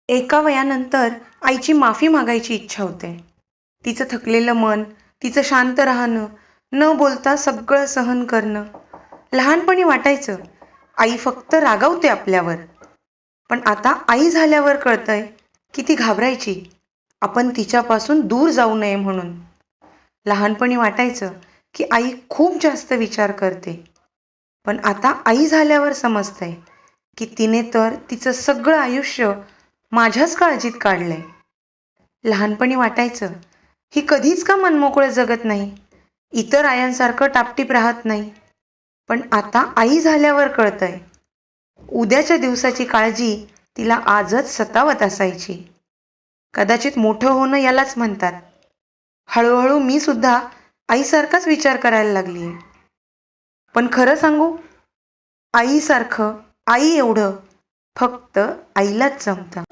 एका वयानंतर आईची माफी मागायची इच्छा होते. तिचं थकलेलं मन, तिचं शांत राहणं, न बोलता सगळं सहन करणं. लहानपणी वाटायचं, आई फक्त रागावते आपल्यावर. पण आता आई झाल्यावर कळतंय की ती घाबरायची, आपण तिच्यापासून दूर जाऊ नये म्हणून. लहानपणी वाटायचं की आई खूप जास्त विचार करते. पण आता आई झाल्यावर समजतंय की तिने तर तिचं सगळं आयुष्य माझ्याच काळजीत काढलंय. लहानपणी वाटायचं, ही कधीच का मनमोकळं जगत नाही, इतर आयांसारखं टापटीप राहत नाही. पण आता आई झाल्यावर कळतंय, उद्याच्या दिवसाची काळजी तिला आजच सतावत असायची. कदाचित मोठं होणं यालाच म्हणतात. हळूहळू मी सुद्धा आईसारखाच विचार करायला लागलीय. पण खरं सांगू, आईसारखं, आई एवढं फक्त आईलाच जमतं.